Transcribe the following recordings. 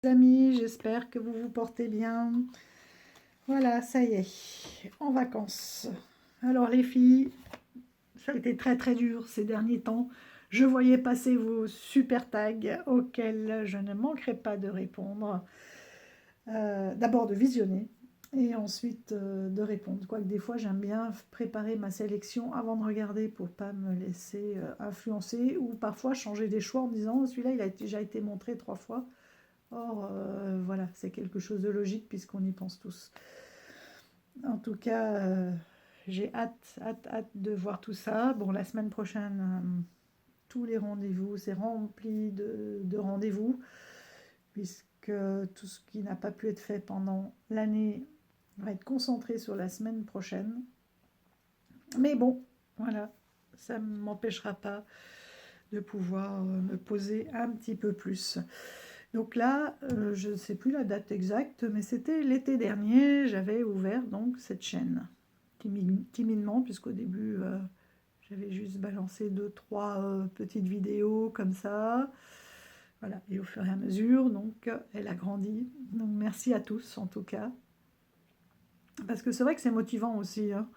Amis, j'espère que vous vous portez bien. Voilà, ça y est, en vacances. Alors les filles, ça a été très très dur ces derniers temps. Je voyais passer vos super tags auxquels je ne manquerai pas de répondre. D'abord de visionner et ensuite de répondre. Quoique des fois j'aime bien préparer ma sélection avant de regarder pour pas me laisser influencer ou parfois changer des choix en me disant celui-là il a déjà été montré 3 fois. Or, voilà, c'est quelque chose de logique puisqu'on y pense tous. En tout cas, j'ai hâte de voir tout ça. Bon, la semaine prochaine, tous les rendez-vous, c'est rempli de rendez-vous, puisque tout ce qui n'a pas pu être fait pendant l'année va être concentré sur la semaine prochaine. Mais bon, voilà, ça ne m'empêchera pas de pouvoir me poser un petit peu plus. Donc là, je ne sais plus la date exacte, mais c'était l'été dernier, j'avais ouvert donc cette chaîne, timidement, puisqu'au début, j'avais juste balancé 2, 3 petites vidéos comme ça. Voilà, et au fur et à mesure, donc, elle a grandi. Donc merci à tous, en tout cas. Parce que c'est vrai que c'est motivant aussi, hein,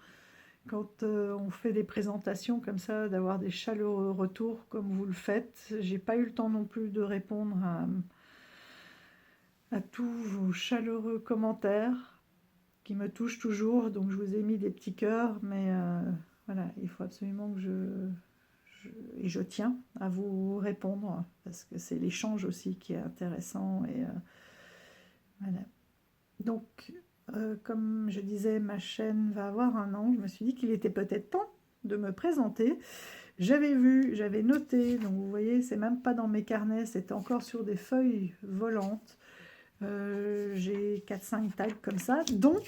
quand on fait des présentations comme ça, d'avoir des chaleureux retours comme vous le faites. J'ai pas eu le temps non plus de répondre à tous vos chaleureux commentaires qui me touchent toujours. Donc je vous ai mis des petits cœurs, mais voilà, il faut absolument que et je tiens à vous répondre parce que c'est l'échange aussi qui est intéressant. Et voilà. Donc, comme je disais, ma chaîne va avoir 1 an. Je me suis dit qu'il était peut-être temps de me présenter. J'avais vu, j'avais noté, donc vous voyez, c'est même pas dans mes carnets, c'était encore sur des feuilles volantes. J'ai 4-5 tags comme ça, dont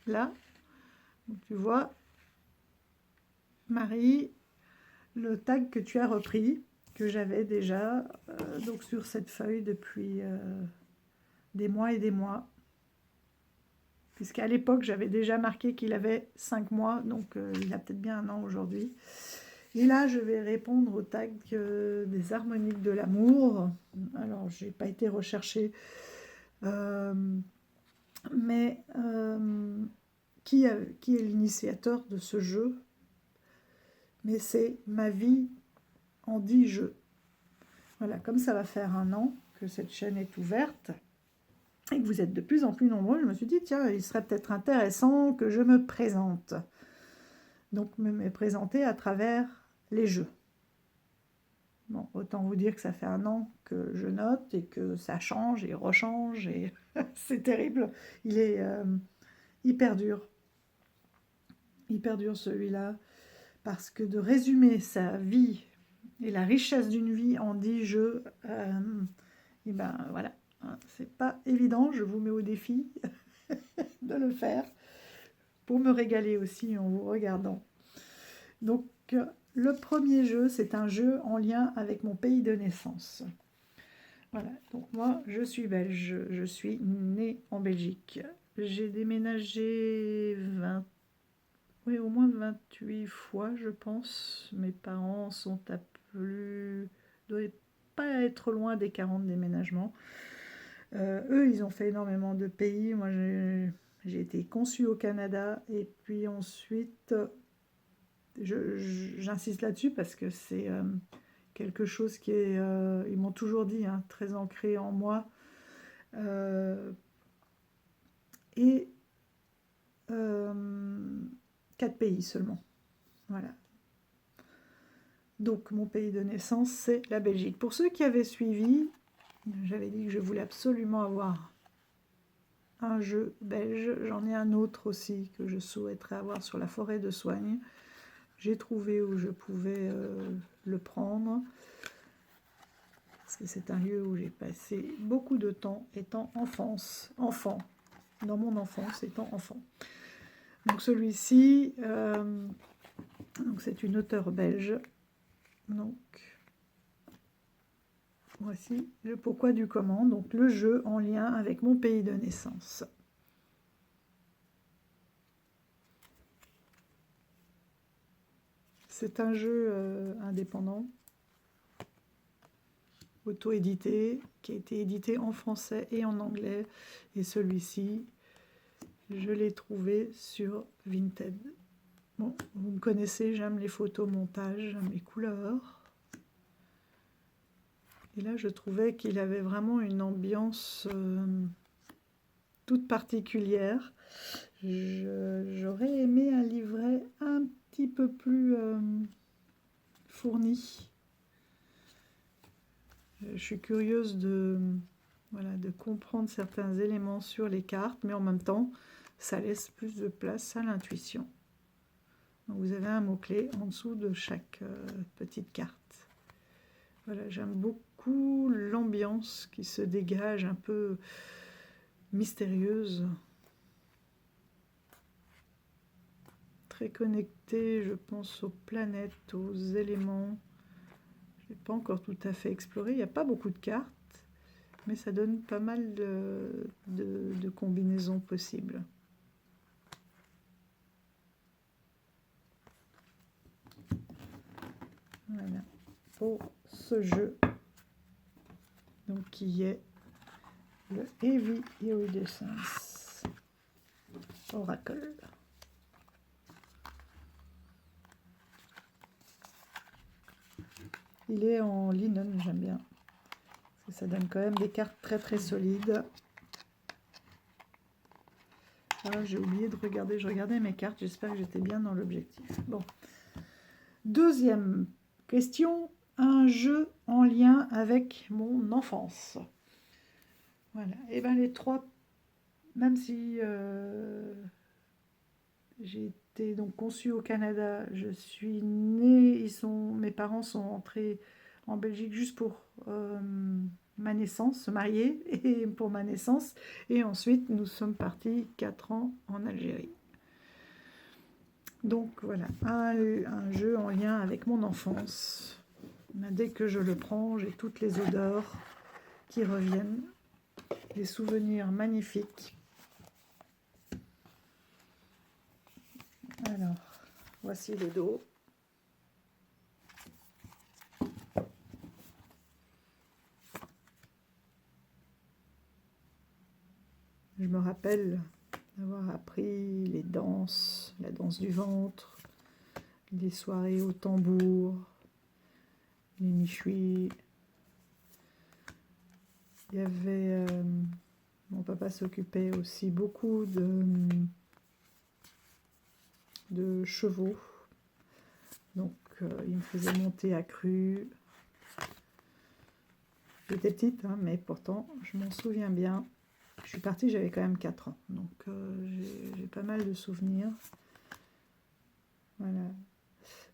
là, donc tu vois, Marie, le tag que tu as repris, que j'avais déjà donc sur cette feuille depuis des mois et des mois. Puisqu'à l'époque, j'avais déjà marqué qu'il avait 5 mois, donc il a peut-être bien 1 an aujourd'hui. Et là, je vais répondre au tag des harmoniques de l'amour. Alors, j'ai pas été rechercher, mais qui est l'initiateur de ce jeu? Mais c'est ma vie en 10 jeux. Voilà, comme ça va faire 1 an que cette chaîne est ouverte et que vous êtes de plus en plus nombreux, je me suis dit, tiens, il serait peut-être intéressant que je me présente. Donc, me présenter à travers les jeux. Bon, autant vous dire que ça fait 1 an que je note et que ça change et rechange et c'est terrible. Il est hyper dur celui-là, parce que de résumer sa vie et la richesse d'une vie en 10 jeux, et ben voilà, hein, c'est pas évident. Je vous mets au défi de le faire pour me régaler aussi en vous regardant. Donc, le premier jeu, c'est un jeu en lien avec mon pays de naissance. Voilà, donc moi, je suis belge, je suis née en Belgique. J'ai déménagé oui, au moins 28 fois, je pense. Mes parents sont à plus... doivent pas être loin des 40 déménagements. Eux, ils ont fait énormément de pays. Moi, j'ai été conçue au Canada. Et puis ensuite, j'insiste là-dessus parce que c'est quelque chose qui est, ils m'ont toujours dit, hein, très ancré en moi. Et 4 pays seulement. Voilà. Donc mon pays de naissance, c'est la Belgique. Pour ceux qui avaient suivi, j'avais dit que je voulais absolument avoir un jeu belge. J'en ai un autre aussi que je souhaiterais avoir sur la forêt de Soignes. J'ai trouvé où je pouvais le prendre. Parce que c'est un lieu où j'ai passé beaucoup de temps étant enfant, dans mon enfance étant enfant. Donc celui-ci, c'est une auteure belge. Donc voici le pourquoi du comment, donc le jeu en lien avec mon pays de naissance. C'est un jeu indépendant. auto-édité, qui a été édité en français et en anglais. Et celui-ci, je l'ai trouvé sur Vinted. Bon, vous me connaissez, j'aime les photos montage, j'aime les couleurs. Et là, je trouvais qu'il avait vraiment une ambiance toute particulière. J'aurais aimé un livret un petit peu plus fourni. Je suis curieuse voilà, de comprendre certains éléments sur les cartes, mais en même temps, ça laisse plus de place à l'intuition. Donc vous avez un mot-clé en dessous de chaque petite carte. Voilà, j'aime beaucoup l'ambiance qui se dégage, un peu mystérieuse. Très connectée, je pense, aux planètes, aux éléments. Je n'ai pas encore tout à fait exploré. Il n'y a pas beaucoup de cartes, mais ça donne pas mal de combinaisons possibles. Voilà, pour ce jeu, donc qui est le Heavy Iridescence Oracle. Il est en linen, j'aime bien. Parce que ça donne quand même des cartes très très solides. Ah, j'ai oublié de regarder, je regardais mes cartes, j'espère que j'étais bien dans l'objectif. Bon. Deuxième question, un jeu en lien avec mon enfance. Voilà, et bien les trois, même si j'ai été donc conçue au Canada, je suis née, mes parents sont entrés en Belgique juste pour ma naissance, se marier et pour ma naissance, et ensuite nous sommes partis 4 ans en Algérie. Donc voilà, un jeu en lien avec mon enfance. Dès que je le prends, j'ai toutes les odeurs qui reviennent, des souvenirs magnifiques. Alors, voici le dos. Je me rappelle d'avoir appris les danses, la danse du ventre, les soirées au tambour, les méchouis. Il y avait... mon papa s'occupait aussi beaucoup de chevaux. Donc, il me faisait monter à cru. J'étais petite, hein, mais pourtant, je m'en souviens bien. Je suis partie, j'avais quand même 4 ans. Donc, j'ai pas mal de souvenirs. Voilà.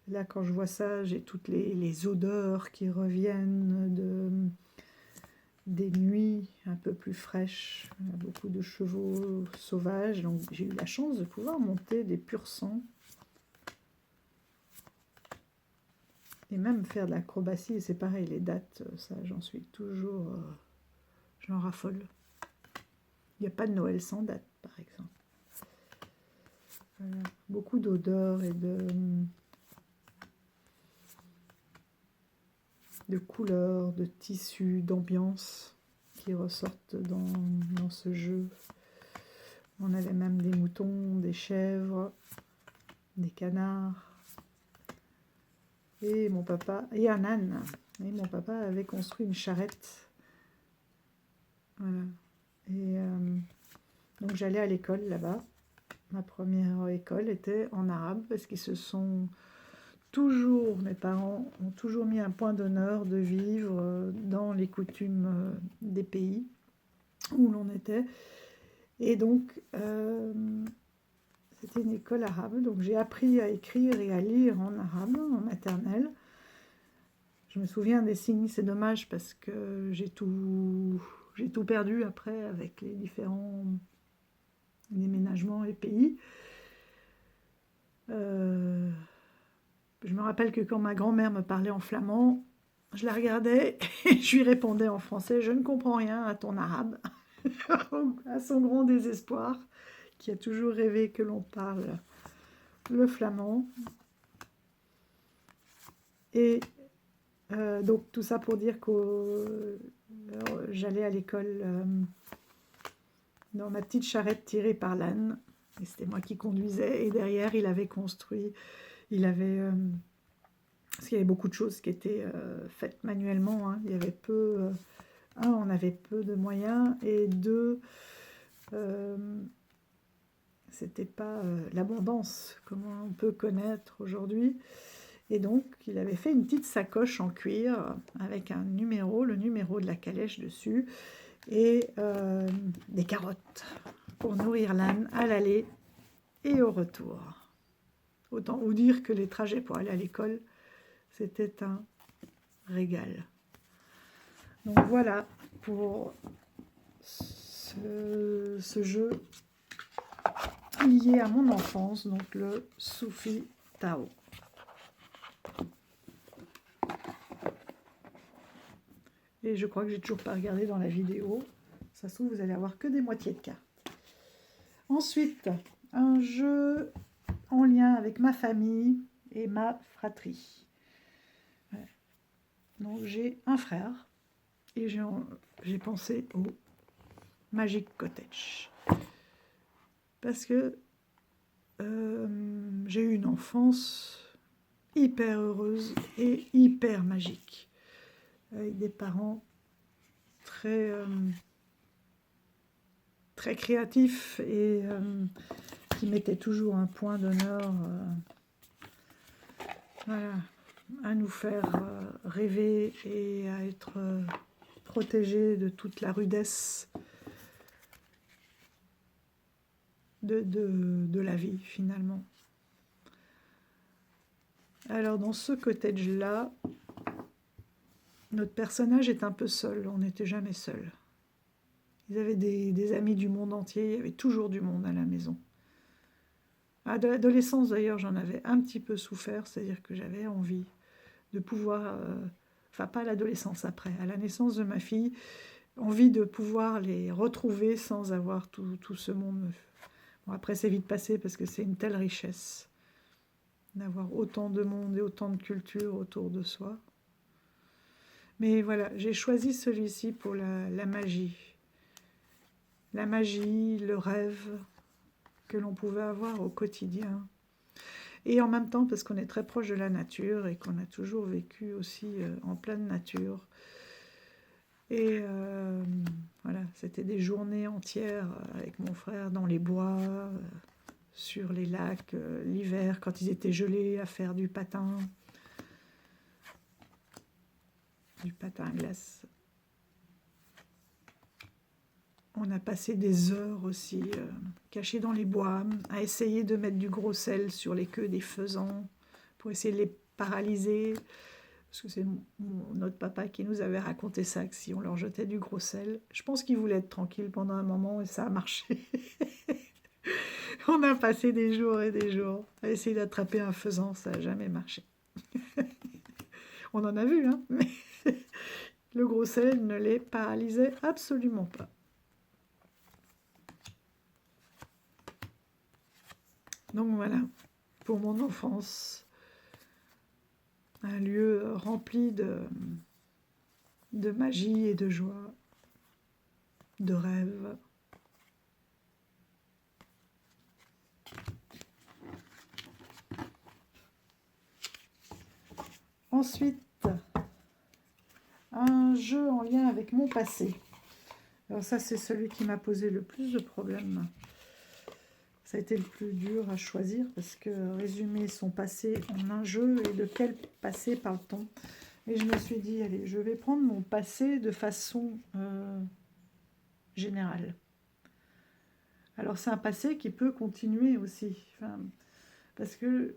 Là, quand je vois ça, j'ai toutes les odeurs qui reviennent des nuits un peu plus fraîches. Il y a beaucoup de chevaux sauvages. Donc, j'ai eu la chance de pouvoir monter des pur sang. Et même faire de l'acrobatie, c'est pareil, les dates, ça, j'en suis toujours... j'en raffole. Il n'y a pas de Noël sans date, par exemple. Voilà. Beaucoup d'odeurs et de couleurs, de tissus, d'ambiance qui ressortent dans ce jeu. On avait même des moutons, des chèvres, des canards. Et mon papa, et un âne. Et mon papa avait construit une charrette. Voilà. Et donc j'allais à l'école là-bas. Ma première école était en arabe parce qu'ils se sont toujours, mes parents ont toujours mis un point d'honneur de vivre dans les coutumes des pays où l'on était. Et donc, c'était une école arabe. Donc j'ai appris à écrire et à lire en arabe, en maternelle. Je me souviens des signes, c'est dommage parce que j'ai tout perdu après avec les différents déménagements et pays. Je me rappelle que quand ma grand-mère me parlait en flamand, je la regardais et je lui répondais en français « Je ne comprends rien à ton arabe », à son grand désespoir, qui a toujours rêvé que l'on parle le flamand. Et Donc tout ça pour dire que j'allais à l'école dans ma petite charrette tirée par l'âne. Et c'était moi qui conduisais. Et derrière, il avait construit, il avait... parce qu'il y avait beaucoup de choses qui étaient faites manuellement. Hein. Il y avait peu... on avait peu de moyens. Et deux, c'était pas l'abondance comme on peut connaître aujourd'hui. Et donc, il avait fait une petite sacoche en cuir avec un numéro, le numéro de la calèche dessus, et des carottes pour nourrir l'âne à l'aller et au retour. Autant vous dire que les trajets pour aller à l'école, c'était un régal. Donc voilà pour ce jeu lié à mon enfance, donc le Soufi Tao. Et je crois que j'ai toujours pas regardé dans la vidéo. Ça se trouve, vous allez avoir que des moitiés de cartes. Ensuite, un jeu en lien avec ma famille et ma fratrie. Ouais. Donc j'ai un frère et j'ai pensé au Magic Cottage. Parce que j'ai eu une enfance hyper heureuse et hyper magique. Avec des parents très, très créatifs et qui mettaient toujours un point d'honneur voilà, à nous faire rêver et à être protégés de toute la rudesse de la vie finalement. Alors dans ce cottage-là, notre personnage est un peu seul, on n'était jamais seul. Ils avaient des amis du monde entier, il y avait toujours du monde à la maison. À l'adolescence d'ailleurs, j'en avais un petit peu souffert, c'est-à-dire que j'avais envie de pouvoir, enfin pas à l'adolescence après, à la naissance de ma fille, envie de pouvoir les retrouver sans avoir tout ce monde. Bon, après c'est vite passé parce que c'est une telle richesse d'avoir autant de monde et autant de culture autour de soi. Mais voilà, j'ai choisi celui-ci pour la magie. La magie, le rêve que l'on pouvait avoir au quotidien. Et en même temps, parce qu'on est très proche de la nature et qu'on a toujours vécu aussi en pleine nature. Et voilà, c'était des journées entières avec mon frère dans les bois, sur les lacs, l'hiver, quand ils étaient gelés, à faire du patin à glace. On a passé des heures aussi cachés dans les bois, à essayer de mettre du gros sel sur les queues des faisans pour essayer de les paralyser. Parce que c'est notre papa qui nous avait raconté ça, que si on leur jetait du gros sel, je pense qu'il voulait être tranquille pendant un moment et ça a marché. On a passé des jours et des jours à essayer d'attraper un faisan, ça n'a jamais marché. On en a vu, hein, mais le gros sel ne les paralysait absolument pas. Donc voilà, pour mon enfance, un lieu rempli de magie et de joie, de rêve. Ensuite, un jeu en lien avec mon passé. Alors ça, c'est celui qui m'a posé le plus de problèmes. Ça a été le plus dur à choisir parce que résumer son passé en un jeu, et de quel passé parle-t-on? Et je me suis dit, allez, je vais prendre mon passé de façon générale. Alors c'est un passé qui peut continuer aussi, enfin, parce que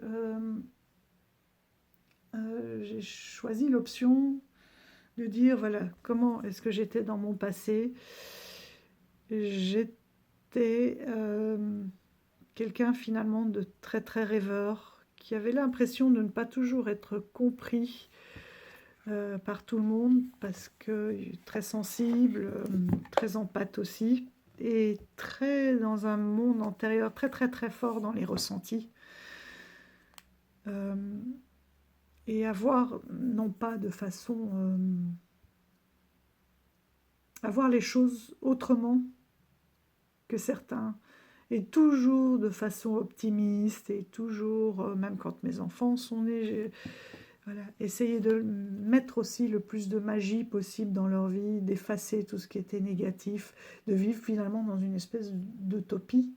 j'ai choisi l'option de dire, voilà, comment est-ce que j'étais dans mon passé. J'étais quelqu'un finalement de très très rêveur, qui avait l'impression de ne pas toujours être compris par tout le monde, parce que très sensible, très empathe aussi, et très dans un monde intérieur très très très fort dans les ressentis. et à voir, non pas de façon... à voir les choses autrement que certains, et toujours de façon optimiste, et toujours, même quand mes enfants sont nés, voilà, essayer de mettre aussi le plus de magie possible dans leur vie, d'effacer tout ce qui était négatif, de vivre finalement dans une espèce d'utopie.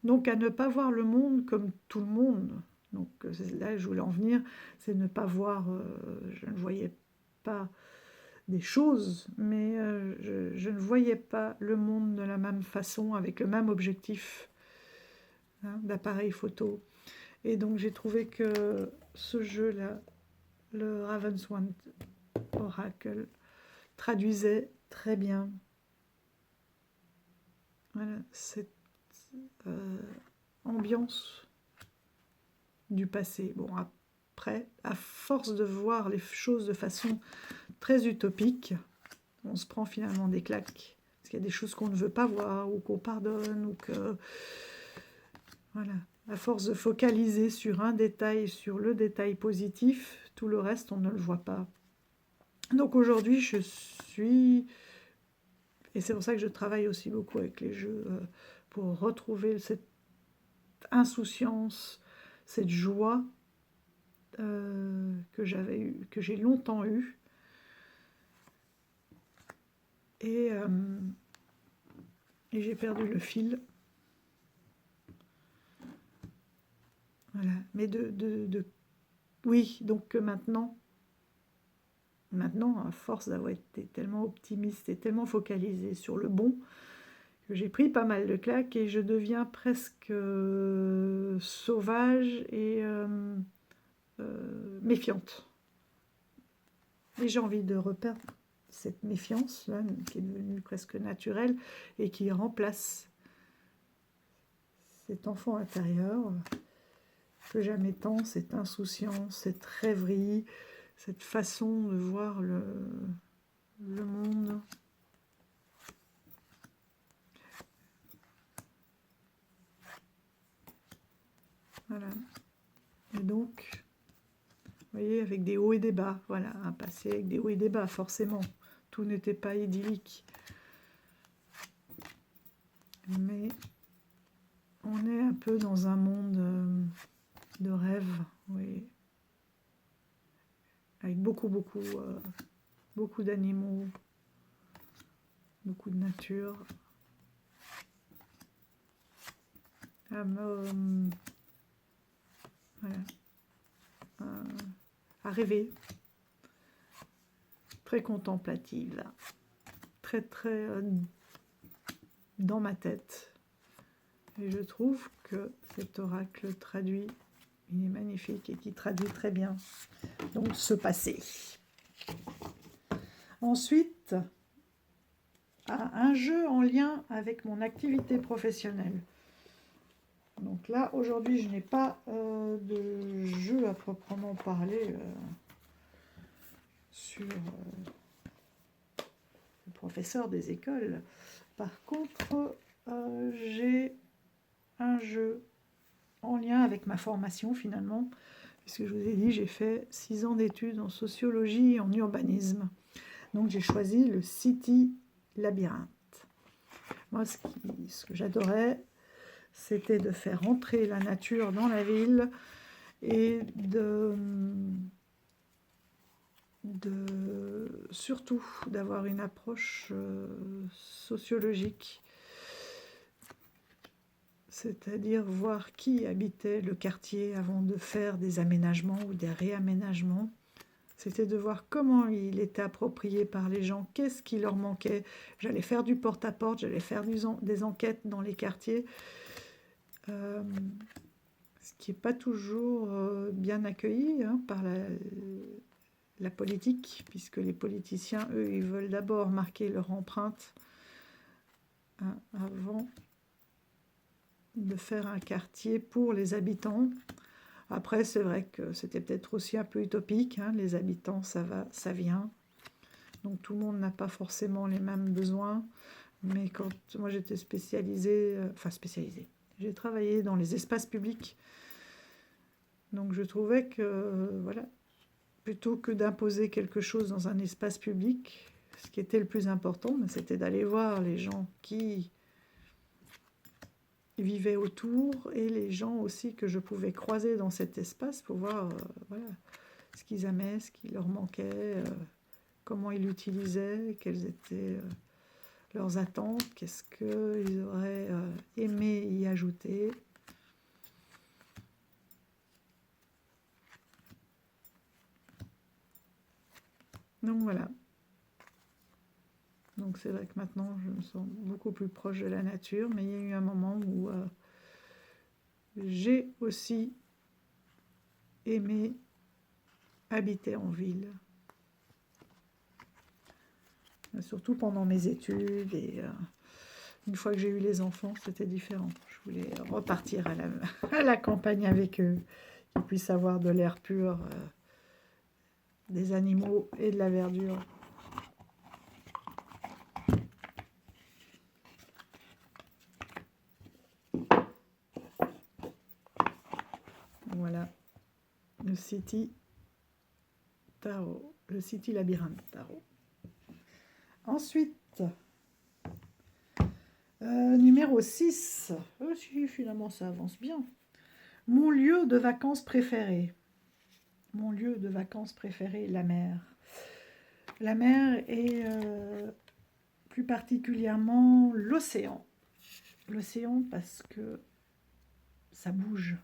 Donc à ne pas voir le monde comme tout le monde. Donc là, je voulais en venir, c'est ne pas voir, je ne voyais pas des choses, mais je ne voyais pas le monde de la même façon, avec le même objectif, hein, d'appareil photo. Et donc j'ai trouvé que ce jeu-là, le Ravenswand Oracle, traduisait très bien, voilà, cette ambiance du passé. Bon, après, à force de voir les choses de façon très utopique, on se prend finalement des claques. Parce qu'il y a des choses qu'on ne veut pas voir, ou qu'on pardonne, ou que... Voilà. À force de focaliser sur un détail, sur le détail positif, tout le reste, on ne le voit pas. Donc aujourd'hui, je suis... Et c'est pour ça que je travaille aussi beaucoup avec les jeux, pour retrouver cette insouciance, cette joie que j'ai longtemps eue. Et j'ai perdu le fil. Voilà. Mais oui, donc maintenant, à force d'avoir été tellement optimiste et tellement focalisée sur le bon, que j'ai pris pas mal de claques et je deviens presque sauvage et méfiante. Et j'ai envie de reperdre cette méfiance là, qui est devenue presque naturelle et qui remplace cet enfant intérieur que j'aimais tant, cette insouciance, cette rêverie, cette façon de voir le monde. Voilà. Et donc, vous voyez, avec des hauts et des bas, voilà, un passé avec des hauts et des bas, forcément. Tout n'était pas idyllique. Mais on est un peu dans un monde de rêve, oui. Avec beaucoup d'animaux, beaucoup de nature. Voilà. À rêver, très contemplative, très dans ma tête. Et je trouve que cet oracle traduit, il est magnifique et qui traduit très bien donc ce passé. Ensuite, un jeu en lien avec mon activité professionnelle. Donc là, aujourd'hui, je n'ai pas de jeu à proprement parler sur le professeur des écoles. Par contre, j'ai un jeu en lien avec ma formation finalement, puisque je vous ai dit, j'ai fait 6 ans d'études en sociologie et en urbanisme. Donc j'ai choisi le City Labyrinthe. Moi, ce que j'adorais, c'était de faire entrer la nature dans la ville et surtout d'avoir une approche sociologique, c'est-à-dire voir qui habitait le quartier avant de faire des aménagements ou des réaménagements. C'était de voir comment il était approprié par les gens, qu'est-ce qui leur manquait. J'allais faire du porte-à-porte, j'allais faire des enquêtes dans les quartiers, ce qui n'est pas toujours bien accueilli par la politique, puisque les politiciens, eux, ils veulent d'abord marquer leur empreinte avant de faire un quartier pour les habitants. Après, c'est vrai que c'était peut-être aussi un peu utopique, les habitants, ça va, ça vient. Donc tout le monde n'a pas forcément les mêmes besoins. Mais quand moi j'étais spécialisée, j'ai travaillé dans les espaces publics Donc je trouvais que, voilà, plutôt que d'imposer quelque chose dans un espace public, ce qui était le plus important, c'était d'aller voir les gens qui vivaient autour et les gens aussi que je pouvais croiser dans cet espace pour voir voilà, ce qu'ils aimaient, ce qui leur manquait, comment ils l'utilisaient, quelles étaient leurs attentes, qu'est-ce qu'ils auraient aimé y ajouter. Donc voilà. Donc c'est vrai que maintenant je me sens beaucoup plus proche de la nature, mais il y a eu un moment où j'ai aussi aimé habiter en ville. Surtout pendant mes études et une fois que j'ai eu les enfants, c'était différent. Je voulais repartir à la campagne avec eux, qu'ils puissent avoir de l'air pur, des animaux et de la verdure. Voilà, le City Tarot, le City Labyrinthe Tarot. Ensuite, numéro 6. Si, finalement, ça avance bien. Mon lieu de vacances préféré. Mon lieu de vacances préféré, la mer. La mer et plus particulièrement l'océan. L'océan parce que ça bouge.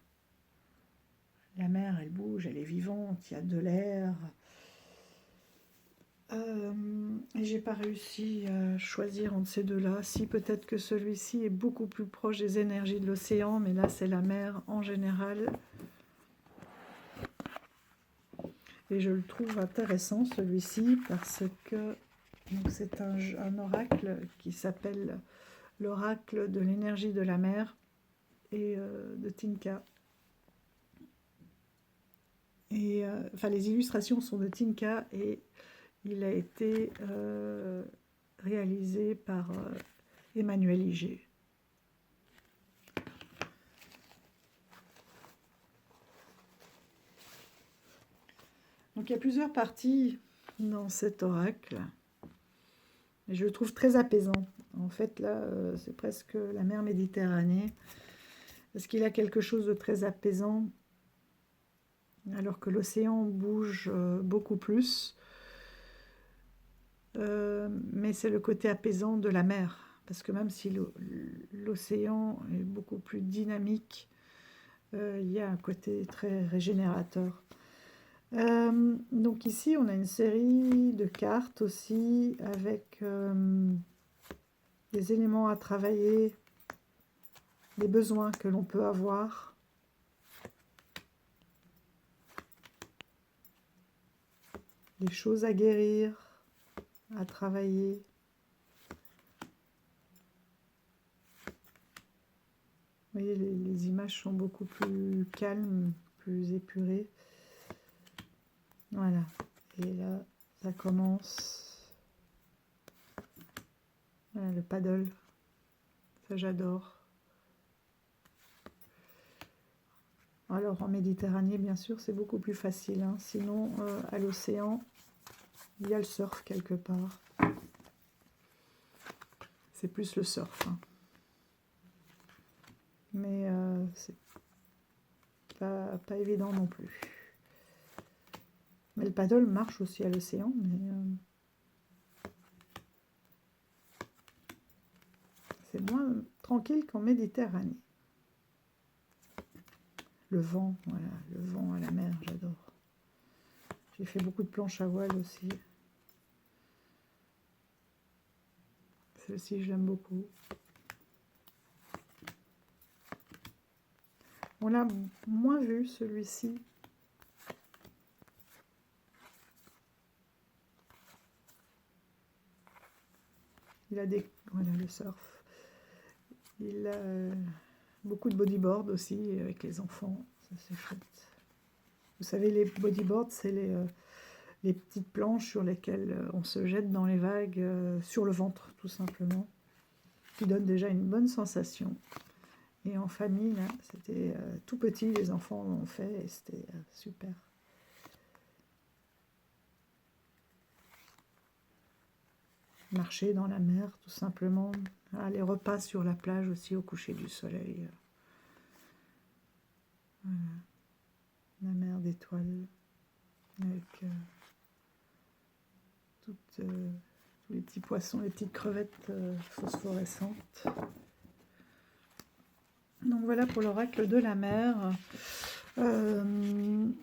La mer, elle bouge, elle est vivante, il y a de l'air. Et j'ai pas réussi à choisir entre ces deux-là. Si, peut-être que celui-ci est beaucoup plus proche des énergies de l'océan, mais là, c'est la mer en général. Et je le trouve intéressant, celui-ci, parce que c'est un oracle qui s'appelle l'oracle de l'énergie de la mer et de Tinka. Et enfin, les illustrations sont de Tinka et il a été réalisé par Emmanuel Iger. Donc il y a plusieurs parties dans cet oracle. Et je le trouve très apaisant. En fait, là, c'est presque la mer Méditerranée. Parce qu'il a quelque chose de très apaisant, alors que l'océan bouge beaucoup plus. Mais c'est le côté apaisant de la mer. Parce que même si l'océan est beaucoup plus dynamique, il y a un côté très régénérateur. Donc ici, on a une série de cartes aussi avec des éléments à travailler, des besoins que l'on peut avoir. Des choses à guérir, à travailler. Vous voyez, les images sont beaucoup plus calmes, plus épurées. Voilà. Et là, ça commence. Voilà, le paddle. Ça, j'adore. Alors, en Méditerranée, bien sûr, c'est beaucoup plus facile. Hein. Sinon, à l'océan, il y a le surf quelque part. C'est plus le surf. Hein. Mais c'est pas évident non plus. Mais le paddle marche aussi à l'océan, mais c'est moins tranquille qu'en Méditerranée. Le vent, voilà, le vent à la mer, j'adore. J'ai fait beaucoup de planches à voile aussi. Celle-ci, je l'aime beaucoup. On l'a moins vu, celui-ci. Il a des... Voilà, le surf. Il a beaucoup de bodyboard aussi, avec les enfants. Ça, c'est chouette. Vous savez, les bodyboards, c'est les petites planches sur lesquelles on se jette dans les vagues, sur le ventre, tout simplement, qui donnent déjà une bonne sensation. Et en famille, là, c'était tout petit, les enfants l'ont fait et c'était super. Marcher dans la mer, tout simplement. Ah, les repas sur la plage aussi au coucher du soleil. Voilà. La mer d'étoiles avec tous les petits poissons, les petites crevettes phosphorescentes. Donc voilà pour l'oracle de la mer. Donc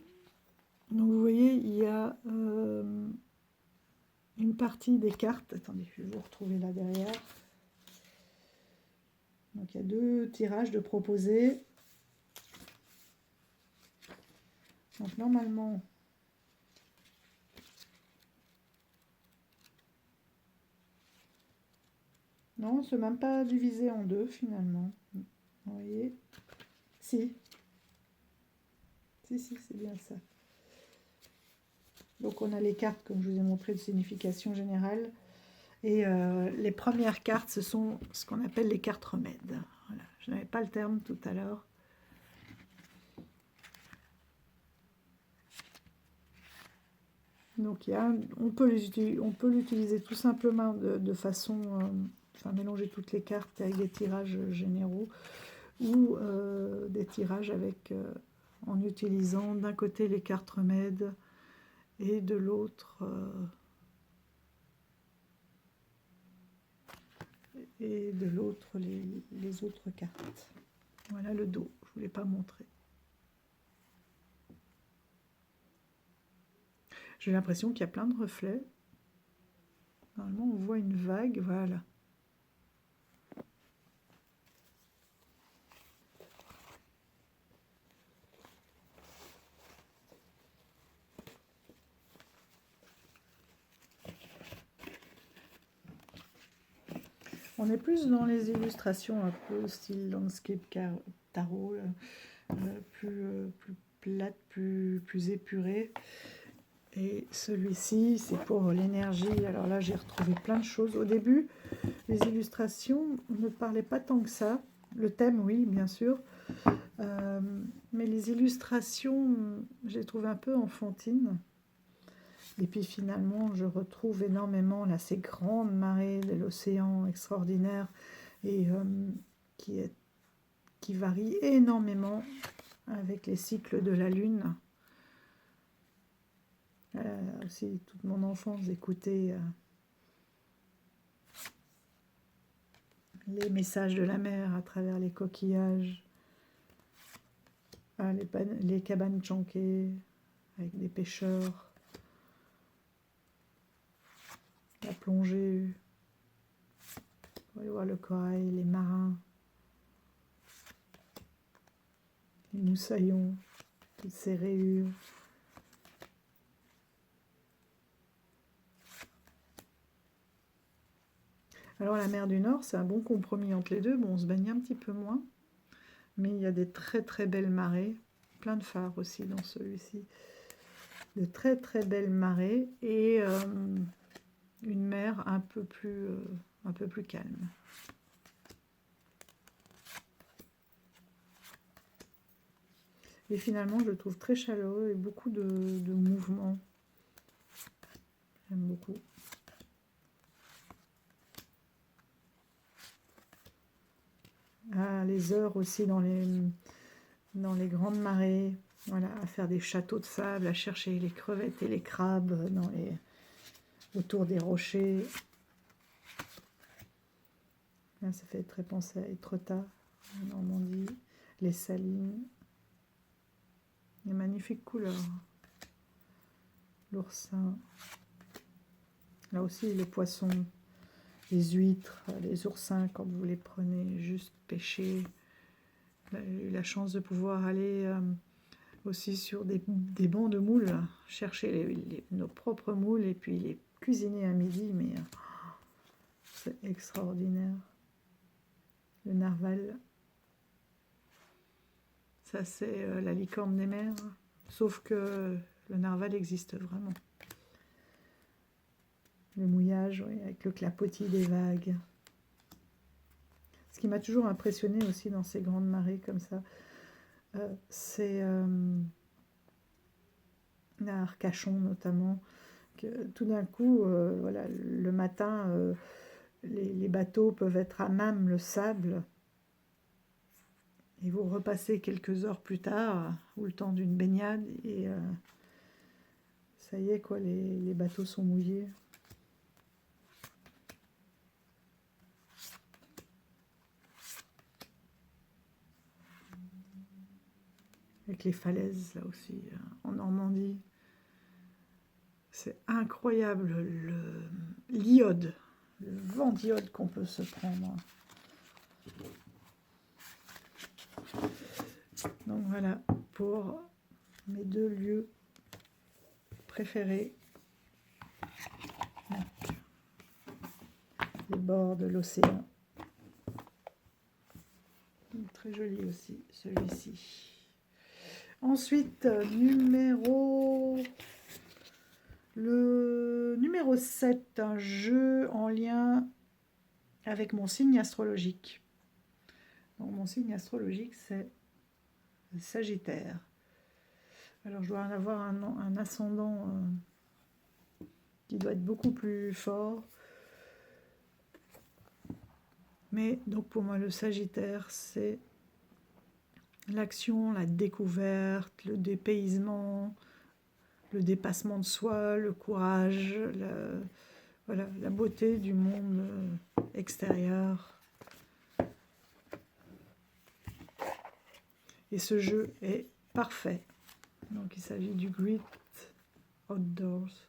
vous voyez, il y a une partie des cartes. Attendez, je vais vous retrouver là derrière. Donc il y a 2 tirages de proposés. Donc normalement, non, c'est même pas divisé en 2 finalement. Vous voyez? Si, c'est bien ça. Donc on a les cartes, comme je vous ai montré, de signification générale. Et les premières cartes, ce sont ce qu'on appelle les cartes remèdes. Voilà. Je n'avais pas le terme tout à l'heure. Donc on peut l'utiliser tout simplement de façon, enfin mélanger toutes les cartes avec des tirages généraux ou des tirages avec, en utilisant d'un côté les cartes remèdes et de l'autre les autres cartes. Voilà le dos, je ne vous l'ai pas montré. J'ai l'impression qu'il y a plein de reflets. Normalement, on voit une vague, voilà. On est plus dans les illustrations un peu style landscape tarot, plus plate, plus épurée. Et celui-ci, c'est pour l'énergie. Alors là, j'ai retrouvé plein de choses. Au début, les illustrations ne parlaient pas tant que ça. Le thème, oui, bien sûr. Mais les illustrations, je les trouve un peu enfantines. Et puis finalement, je retrouve énormément là, ces grandes marées de l'océan extraordinaire et qui varient énormément avec les cycles de la Lune. Aussi, toute mon enfance, j'écoutais les messages de la mer à travers les coquillages, les cabanes chanquées avec des pêcheurs, la plongée, vous allez voir le corail, les marins, les moussaillons, toutes ces rayures. Alors la mer du Nord, c'est un bon compromis entre les deux. Bon, on se baigne un petit peu moins, mais il y a des très très belles marées, plein de phares aussi dans celui-ci. De très très belles marées et une mer un peu plus calme. Et finalement, je le trouve très chaleureux et beaucoup de mouvements. J'aime beaucoup. Ah, les heures aussi dans les grandes marées, voilà, à faire des châteaux de sable, à chercher les crevettes et les crabes autour des rochers. Là, ça fait très penser à Étretat, en Normandie, les salines. Les magnifiques couleurs. L'oursin. Là aussi, les poissons, les huîtres, les oursins, quand vous les prenez juste pêcher. J'ai eu la chance de pouvoir aller aussi sur des bancs de moules, chercher nos propres moules et puis les cuisiner à midi, mais c'est extraordinaire. Le narval, ça c'est la licorne des mers, sauf que le narval existe vraiment. Le mouillage, oui, avec le clapotis des vagues. Ce qui m'a toujours impressionné aussi dans ces grandes marées comme ça, c'est à Arcachon notamment, que tout d'un coup, voilà, le matin, les bateaux peuvent être à même le sable, et vous repassez quelques heures plus tard, ou le temps d'une baignade, et ça y est, quoi, les bateaux sont mouillés. Avec les falaises, là aussi, en Normandie. C'est incroyable l'iode, le vent d'iode qu'on peut se prendre. Donc voilà, pour mes 2 lieux préférés. Donc, les bords de l'océan. Très joli aussi, celui-ci. Ensuite, le numéro 7, un jeu en lien avec mon signe astrologique. Donc, mon signe astrologique, c'est Sagittaire. Alors, je dois en avoir un ascendant qui doit être beaucoup plus fort. Mais donc, pour moi, le Sagittaire, c'est l'action, la découverte, le dépaysement, le dépassement de soi, le courage, voilà, la beauté du monde extérieur. Et ce jeu est parfait. Donc il s'agit du Great Outdoors.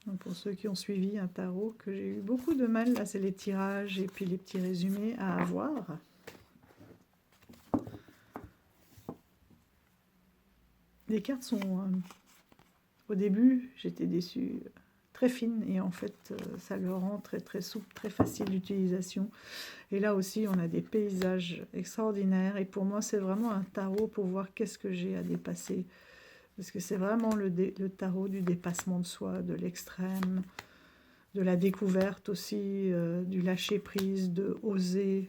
Donc pour ceux qui ont suivi un tarot, que j'ai eu beaucoup de mal, là c'est les tirages et puis les petits résumés à avoir. Les cartes sont... au début, j'étais déçue, très fines, et en fait, ça le rend très très souple, très facile d'utilisation. Et là aussi, on a des paysages extraordinaires, et pour moi, c'est vraiment un tarot pour voir qu'est-ce que j'ai à dépasser. Parce que c'est vraiment le tarot du dépassement de soi, de l'extrême, de la découverte aussi, du lâcher-prise, de oser.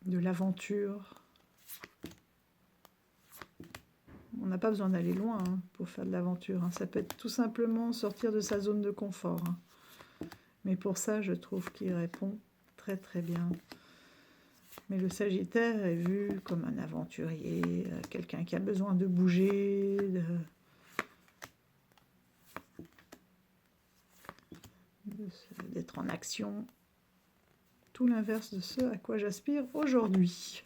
De l'aventure. On n'a pas besoin d'aller loin pour faire de l'aventure. Ça peut être tout simplement sortir de sa zone de confort. Mais pour ça, je trouve qu'il répond très très bien. Mais le Sagittaire est vu comme un aventurier, quelqu'un qui a besoin de bouger, d'être en action. Tout l'inverse de ce à quoi j'aspire aujourd'hui.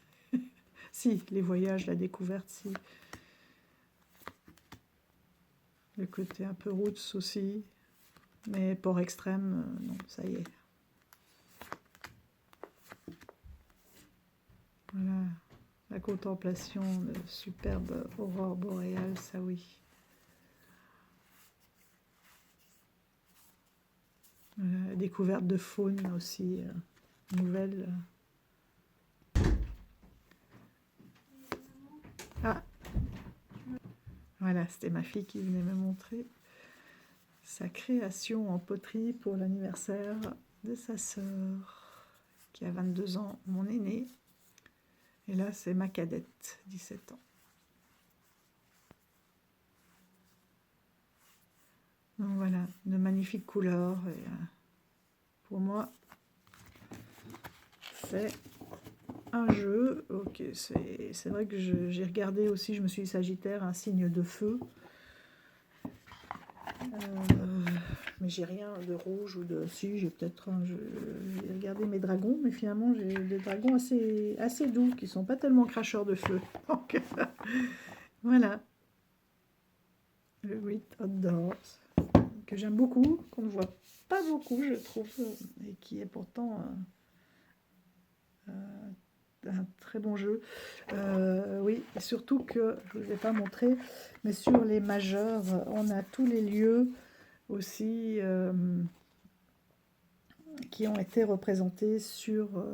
Si, les voyages, la découverte, si. Le côté un peu roots aussi. Mais port extrême, non, ça y est. Voilà, la contemplation de superbe aurore boréale, ça oui. Voilà, la découverte de faune aussi, nouvelle. Ah, voilà, c'était ma fille qui venait me montrer sa création en poterie pour l'anniversaire de sa sœur, qui a 22 ans, mon aînée. Et là, c'est ma cadette, 17 ans. Donc voilà, de magnifiques couleurs. Et, pour moi, c'est un jeu. Ok, c'est vrai que j'ai regardé aussi, je me suis dit Sagittaire, un signe de feu. Mais j'ai rien de rouge ou de... Si, j'ai peut-être... J'ai regardé mes dragons, mais finalement, j'ai des dragons assez doux, qui sont pas tellement cracheurs de feu. Donc, voilà. Le Great Outdoors, que j'aime beaucoup, qu'on ne voit pas beaucoup, je trouve, et qui est pourtant un très bon jeu. Oui, et surtout que, je ne vous ai pas montré, mais sur les majeurs, on a tous les lieux aussi qui ont été représentés sur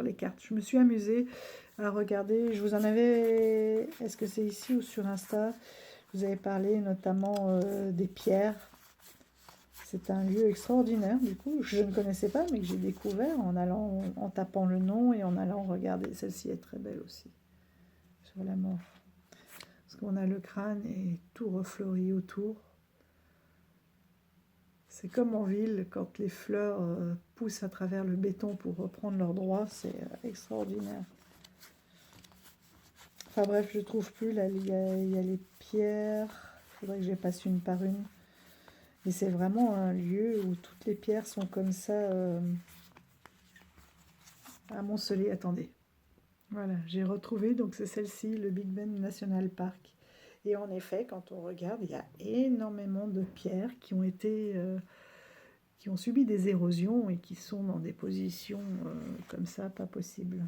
les cartes. Je me suis amusée à regarder, je vous en avais, est-ce que c'est ici ou sur Insta, vous avez parlé notamment des pierres, C'est un lieu extraordinaire, du coup, je ne connaissais pas, mais que j'ai découvert en tapant le nom et en allant regarder. Celle-ci est très belle aussi, sur la mort. Parce qu'on a le crâne et tout refleuri autour. C'est comme en ville, quand les fleurs poussent à travers le béton pour reprendre leurs droits, c'est extraordinaire. Enfin bref, je ne trouve plus, là, il y a les pierres, il faudrait que je les passe une par une. Et c'est vraiment un lieu où toutes les pierres sont comme ça, amoncelées. Attendez, voilà, j'ai retrouvé, donc c'est celle-ci, le Big Bend National Park. Et en effet, quand on regarde, il y a énormément de pierres qui ont été... qui ont subi des érosions et qui sont dans des positions comme ça, pas possible.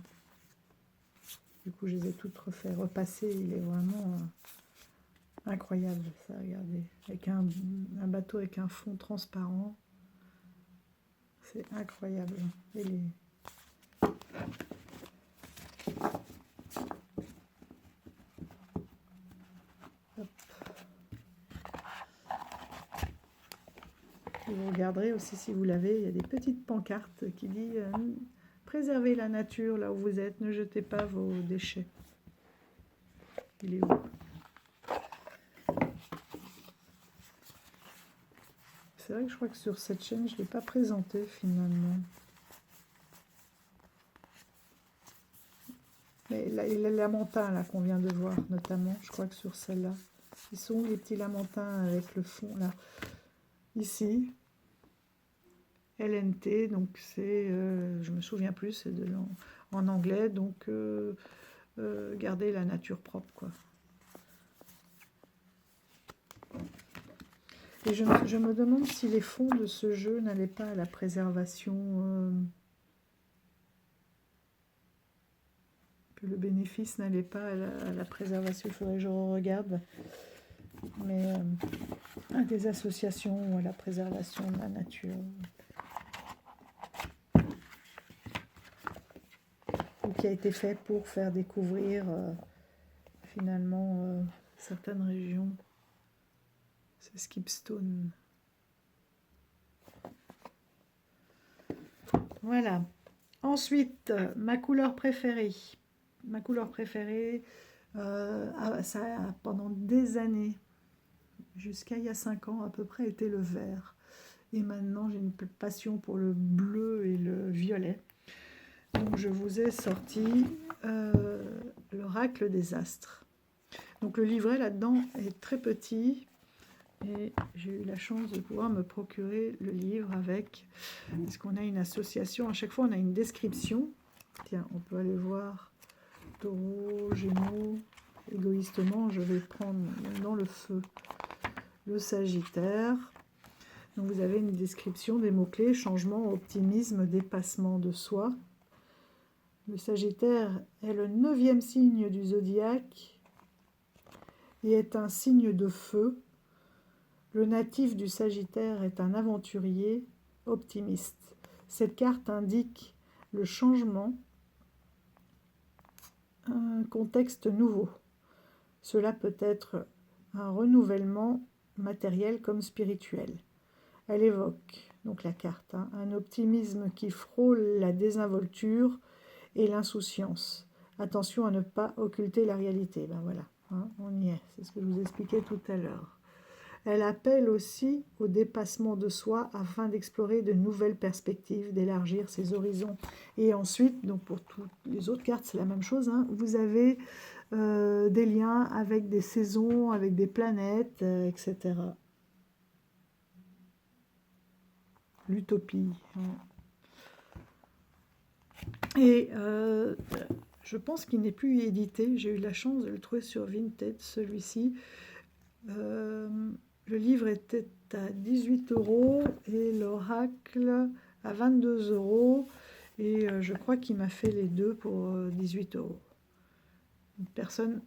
Du coup, je les ai toutes refait repasser. Il est vraiment incroyable, ça, regardez. Avec un bateau avec un fond transparent. C'est incroyable. Et les... Hop. Et vous regarderez aussi, si vous l'avez, il y a des petites pancartes qui disent préservez la nature là où vous êtes, ne jetez pas vos déchets. Il est où? C'est vrai que je crois que sur cette chaîne, je ne l'ai pas présenté finalement. Mais les lamantins là qu'on vient de voir notamment, je crois que sur celle-là. Ils sont les petits lamantins avec le fond là. Ici, LNT, donc c'est, je me souviens plus, c'est en anglais, donc garder la nature propre, quoi. Et je me demande si les fonds de ce jeu n'allaient pas à la préservation, que le bénéfice n'allait pas à la préservation, il faudrait que je regarde, mais à des associations ou à la préservation de la nature. Ou qui a été fait pour faire découvrir finalement certaines régions. C'est Skipstone. Voilà. Ensuite, ma couleur préférée. Ma couleur préférée, ça a pendant des années, jusqu'à il y a 5 ans à peu près, était le vert. Et maintenant, j'ai une passion pour le bleu et le violet. Donc, je vous ai sorti l'oracle des astres. Donc, le livret là-dedans est très petit. Et j'ai eu la chance de pouvoir me procurer le livre avec, parce qu'on a une association, à chaque fois on a une description. Tiens, on peut aller voir Taureau, Gémeaux, égoïstement, je vais prendre dans le feu le Sagittaire. Donc vous avez une description des mots-clés, changement, optimisme, dépassement de soi. Le Sagittaire est le 9e signe du zodiaque et est un signe de feu. Le natif du Sagittaire est un aventurier optimiste. Cette carte indique le changement, un contexte nouveau. Cela peut être un renouvellement matériel comme spirituel. Elle évoque, donc la carte, un optimisme qui frôle la désinvolture et l'insouciance. Attention à ne pas occulter la réalité. Ben voilà, on y est, c'est ce que je vous expliquais tout à l'heure. Elle appelle aussi au dépassement de soi afin d'explorer de nouvelles perspectives, d'élargir ses horizons. Et ensuite, donc pour toutes les autres cartes, c'est la même chose. Vous avez des liens avec des saisons, avec des planètes, etc. L'utopie. Et je pense qu'il n'est plus édité. J'ai eu la chance de le trouver sur Vinted, celui-ci. Le livre était à 18 € et l'oracle à 22 €. Et je crois qu'il m'a fait les deux pour 18 €. Une personne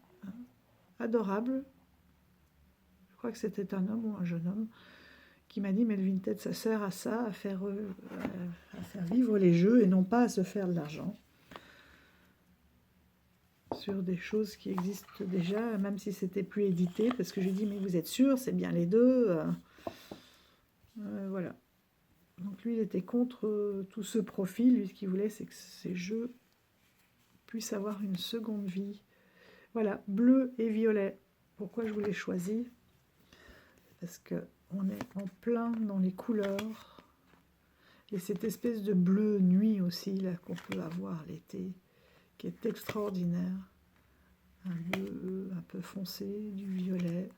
adorable, je crois que c'était un homme ou un jeune homme, qui m'a dit « mais le Vinted, ça sert à ça, à faire vivre les jeux et non pas à se faire de l'argent » sur des choses qui existent déjà, même si c'était plus édité, parce que je lui dis « mais vous êtes sûr, c'est bien les deux ?» Voilà. Donc lui, il était contre tout ce profil. Lui, ce qu'il voulait, c'est que ces jeux puissent avoir une seconde vie. Voilà, bleu et violet. Pourquoi je vous les choisis? Parce qu'on est en plein dans les couleurs. Et cette espèce de bleu nuit aussi, là, qu'on peut avoir l'été, qui est extraordinaire. Un bleu un peu foncé, du violet.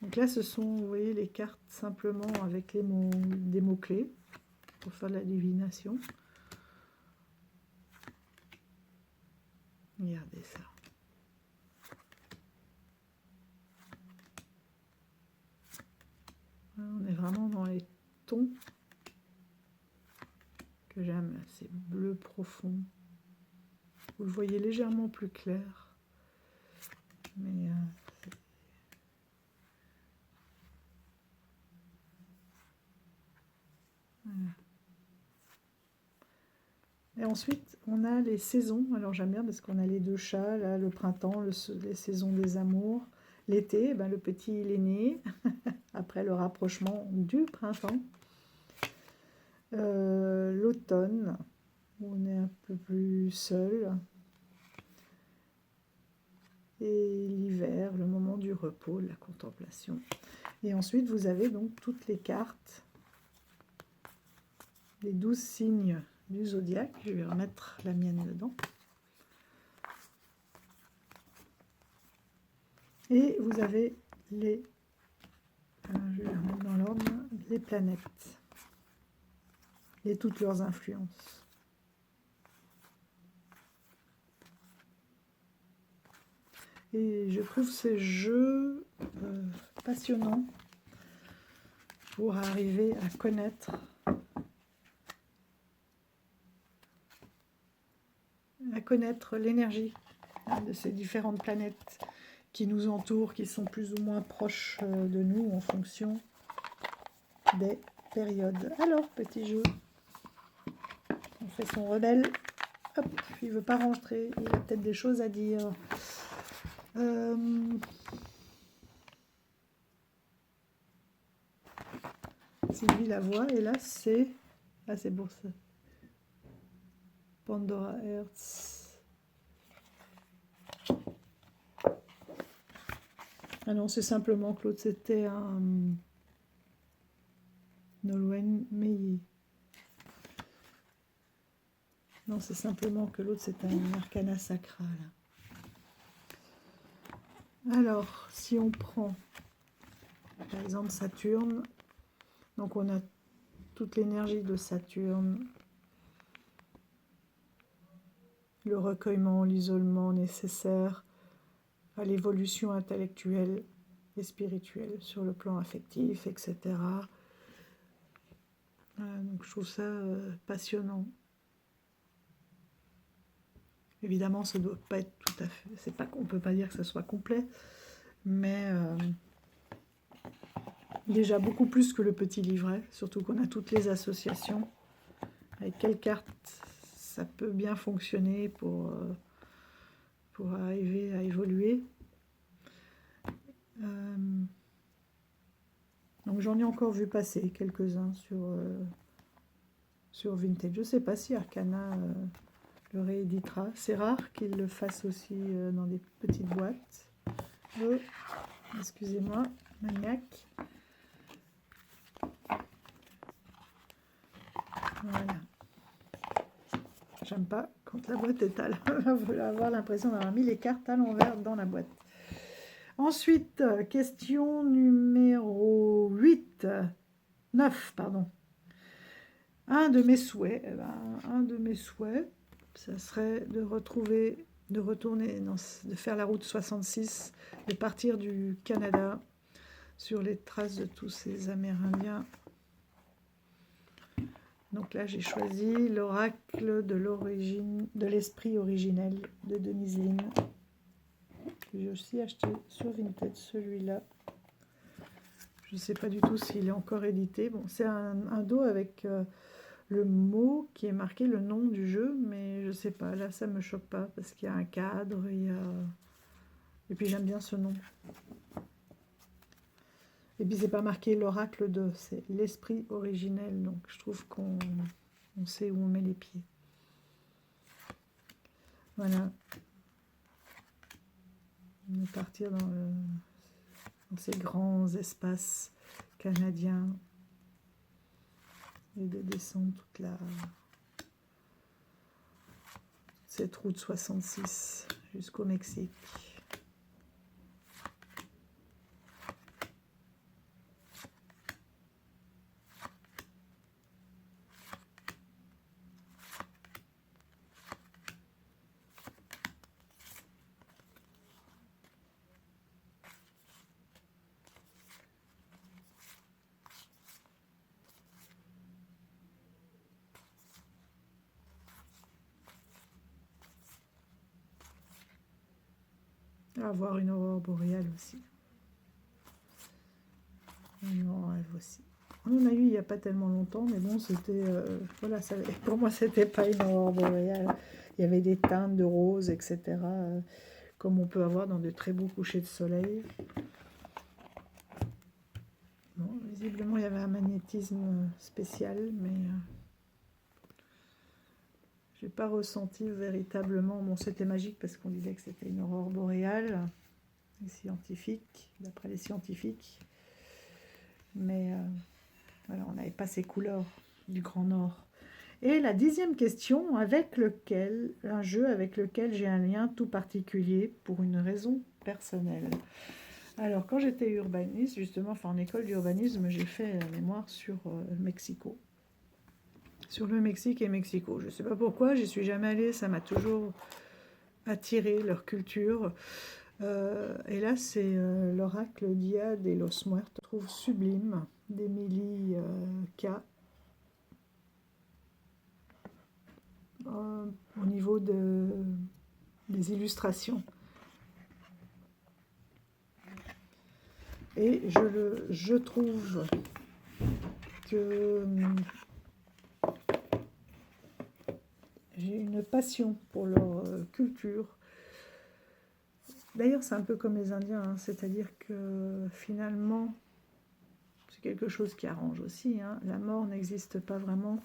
Donc là, ce sont, vous voyez, les cartes simplement avec les mots, des mots-clés pour faire de la divination. Regardez ça. On est vraiment dans les tons que j'aime. C'est bleu profond. Vous le voyez légèrement plus clair. Mais voilà. Et ensuite, on a les saisons. Alors j'aime bien parce qu'on a les deux chats, là, le printemps, les saisons des amours. L'été, ben, le petit, il est né, après le rapprochement du printemps. L'automne, où on est un peu plus seul. Et l'hiver, le moment du repos, de la contemplation. Et ensuite, vous avez donc toutes les cartes, les 12 signes du zodiaque. Je vais remettre la mienne dedans. Et vous avez les, je vais remettre dans l'ordre, les planètes et toutes leurs influences. Et je trouve ces jeux passionnants pour arriver à connaître l'énergie de ces différentes planètes qui nous entourent, qui sont plus ou moins proches de nous en fonction des périodes. Alors, petit jeu, on fait son rebelle. Hop, il veut pas rentrer, il a peut-être des choses à dire. Sylvie la voix, et là c'est... Ah, c'est pour ça. Pandora Hertz. Ah non, c'est simplement que l'autre c'était un Nolwenn Meillet. Non, c'est simplement que l'autre c'est un Arcana Sacral. Alors, si on prend par exemple Saturne, donc on a toute l'énergie de Saturne, le recueillement, l'isolement nécessaire à l'évolution intellectuelle et spirituelle sur le plan affectif, etc. Donc je trouve ça passionnant. Évidemment, ça ne doit pas être tout à fait... C'est pas qu'on peut pas dire que ça soit complet, mais déjà beaucoup plus que le petit livret, surtout qu'on a toutes les associations. Avec quelles cartes ça peut bien fonctionner pour arriver à évoluer. Donc j'en ai encore vu passer quelques-uns sur Vintage. Je ne sais pas si Arcana le rééditera. C'est rare qu'il le fasse aussi dans des petites boîtes. Excusez-moi, maniaque. Voilà. J'aime pas quand la boîte est à l'envers. On veut avoir l'impression d'avoir mis les cartes à l'envers dans la boîte. Ensuite, question numéro 9, pardon. Un de mes souhaits, ça serait de de faire la route 66, de partir du Canada sur les traces de tous ces Amérindiens. Donc là, j'ai choisi l'oracle de l'esprit originel de Denise Linn. J'ai aussi acheté sur Vinted celui-là. Je ne sais pas du tout s'il est encore édité. Bon, c'est un dos avec le mot qui est marqué, le nom du jeu, mais je ne sais pas. Là, ça ne me choque pas parce qu'il y a un cadre, et puis j'aime bien ce nom. Et puis c'est pas marqué l'oracle de, c'est l'esprit originel. Donc je trouve qu'on sait où on met les pieds. Voilà. On va partir dans ces grands espaces canadiens et de descendre toute cette route 66 jusqu'au Mexique. Avoir une aurore boréale aussi. Un rêve aussi. On en a eu il n'y a pas tellement longtemps, mais bon, c'était... voilà, pour moi, c'était pas une aurore boréale. Il y avait des teintes de rose, etc. Comme on peut avoir dans de très beaux couchers de soleil. Bon, visiblement, il y avait un magnétisme spécial, mais... j'ai pas ressenti véritablement... Bon, c'était magique parce qu'on disait que c'était une aurore boréale, les scientifiques, d'après les scientifiques. Mais voilà, on n'avait pas ces couleurs du Grand Nord. Et la 10e question, un jeu avec lequel j'ai un lien tout particulier pour une raison personnelle. Alors, quand j'étais urbaniste, justement, en école d'urbanisme, j'ai fait un mémoire sur Mexico. Sur le Mexique et Mexico. Je ne sais pas pourquoi, j'y suis jamais allée, ça m'a toujours attiré, leur culture. Et là, c'est l'oracle Dia de los Muertos. Je trouve sublime, d'Émilie K. Au niveau des illustrations. Et je trouve que j'ai une passion pour leur culture. D'ailleurs, c'est un peu comme les Indiens, hein, c'est-à-dire que finalement, c'est quelque chose qui arrange aussi. Hein, la mort n'existe pas vraiment.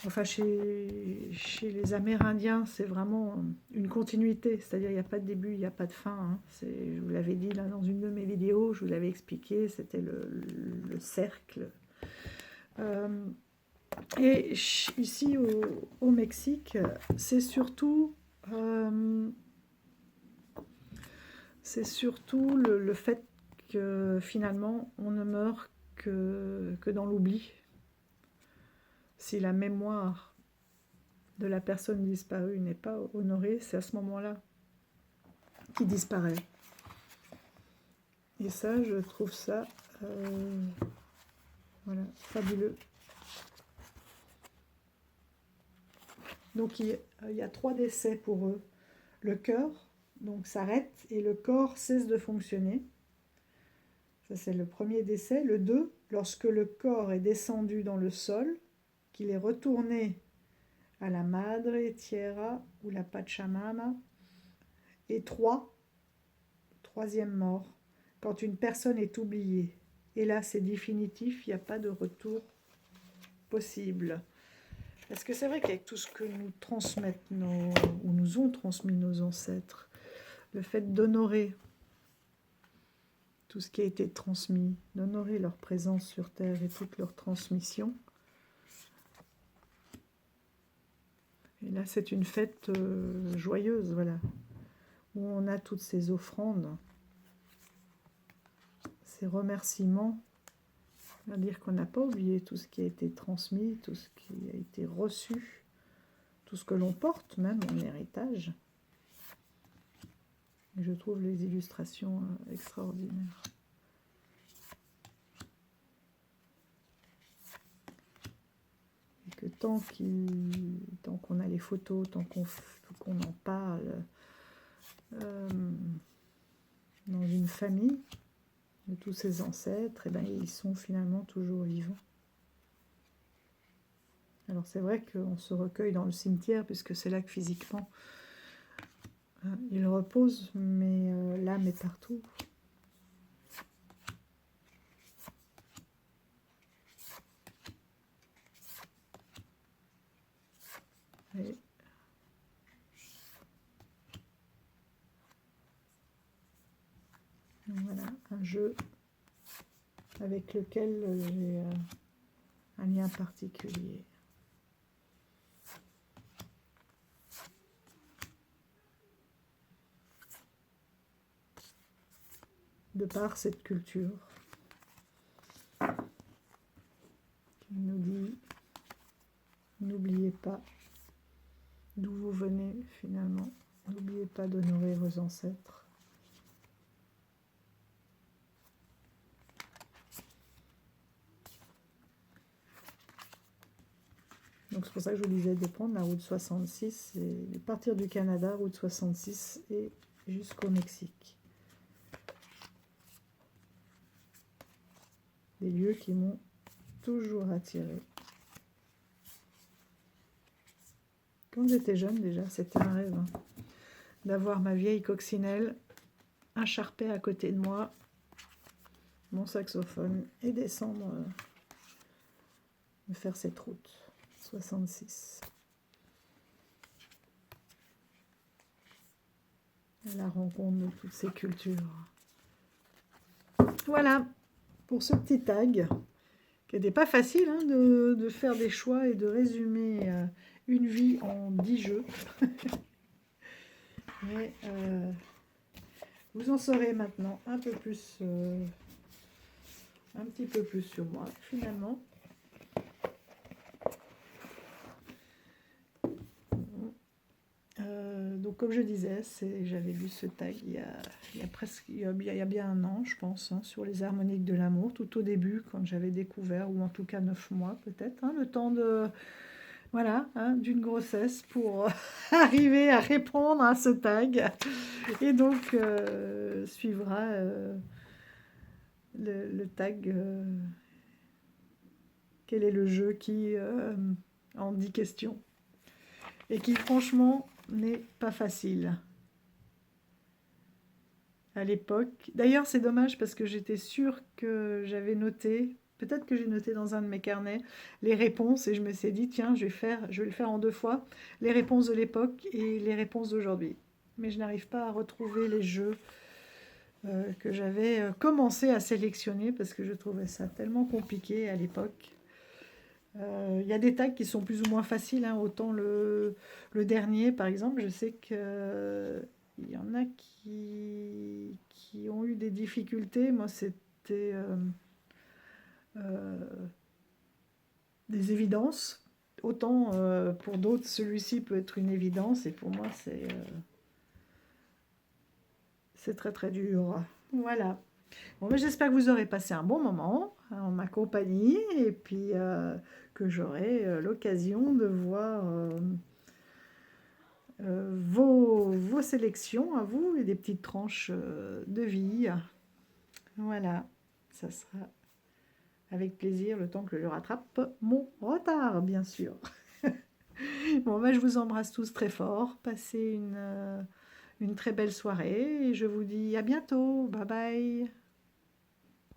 Enfin, chez les Amérindiens, c'est vraiment une continuité, c'est-à-dire il n'y a pas de début, il n'y a pas de fin. Hein. Je vous l'avais dit là dans une de mes vidéos, je vous l'avais expliqué, c'était le cercle. Et ici au Mexique, c'est surtout le fait que finalement on ne meurt que dans l'oubli. Si la mémoire de la personne disparue n'est pas honorée, c'est à ce moment-là qu'il disparaît. Et ça, je trouve ça voilà, fabuleux. Donc il y a 3 décès pour eux. Le cœur donc s'arrête et le corps cesse de fonctionner. Ça, c'est le premier décès. Le 2, lorsque le corps est descendu dans le sol, qu'il est retourné à la Madre Tierra ou la Pachamama. Et 3, troisième mort, quand une personne est oubliée. Et là, c'est définitif, il n'y a pas de retour possible. Parce que c'est vrai qu'avec tout ce que nous transmettent ou nous ont transmis nos ancêtres, le fait d'honorer tout ce qui a été transmis, d'honorer leur présence sur Terre et toute leur transmission. Et là, c'est une fête joyeuse, voilà, où on a toutes ces offrandes, ces remerciements, c'est-à-dire qu'on n'a pas oublié tout ce qui a été transmis, tout ce qui a été reçu, tout ce que l'on porte même en héritage. Et je trouve les illustrations extraordinaires. Et que tant qu'on a les photos, tant qu'on en parle dans une famille de tous ces ancêtres, et ben, ils sont finalement toujours vivants. Alors c'est vrai qu'on se recueille dans le cimetière, puisque c'est là que physiquement il repose, mais l'âme est partout. jeu avec lequel j'ai un lien particulier. De par cette culture qui nous dit, n'oubliez pas d'où vous venez finalement, n'oubliez pas d'honorer vos ancêtres. Donc c'est pour ça que je vous disais de prendre la route 66 et de partir du Canada, route 66 et jusqu'au Mexique. Des lieux qui m'ont toujours attiré. Quand j'étais jeune déjà, c'était un rêve hein, d'avoir ma vieille coccinelle, un charpet à côté de moi, mon saxophone et descendre, de faire cette route 66. À la rencontre de toutes ces cultures. Voilà pour ce petit tag qui n'était pas facile hein, de faire des choix et de résumer une vie en 10 jeux. Mais vous en saurez maintenant un peu plus, un petit peu plus sur moi finalement. Donc comme je disais, j'avais vu ce tag il y a bien un an, je pense, hein, sur les harmoniques de l'amour, tout au début, quand j'avais découvert, ou en tout cas 9 mois peut-être, hein, le temps de, voilà, hein, d'une grossesse pour arriver à répondre à ce tag. Et donc suivra le tag, quel est le jeu qui en 10 questions, et qui franchement n'est pas facile à l'époque. D'ailleurs, c'est dommage parce que j'étais sûre que j'avais noté, peut-être que j'ai noté dans un de mes carnets, les réponses et je me suis dit, tiens, je vais le faire en 2 fois, les réponses de l'époque et les réponses d'aujourd'hui. Mais je n'arrive pas à retrouver les jeux que j'avais commencé à sélectionner parce que je trouvais ça tellement compliqué à l'époque. Il y a des tags qui sont plus ou moins faciles, hein, autant le dernier par exemple, je sais que il y en a qui ont eu des difficultés. Moi c'était des évidences, autant pour d'autres celui-ci peut être une évidence et pour moi c'est très très dur. Voilà. Bon, ben, j'espère que vous aurez passé un bon moment en ma compagnie et puis que j'aurai l'occasion de voir vos sélections à vous et des petites tranches de vie. Voilà, ça sera avec plaisir le temps que je rattrape mon retard, bien sûr. Bon, ben, je vous embrasse tous très fort. Passez une très belle soirée et je vous dis à bientôt. Bye bye.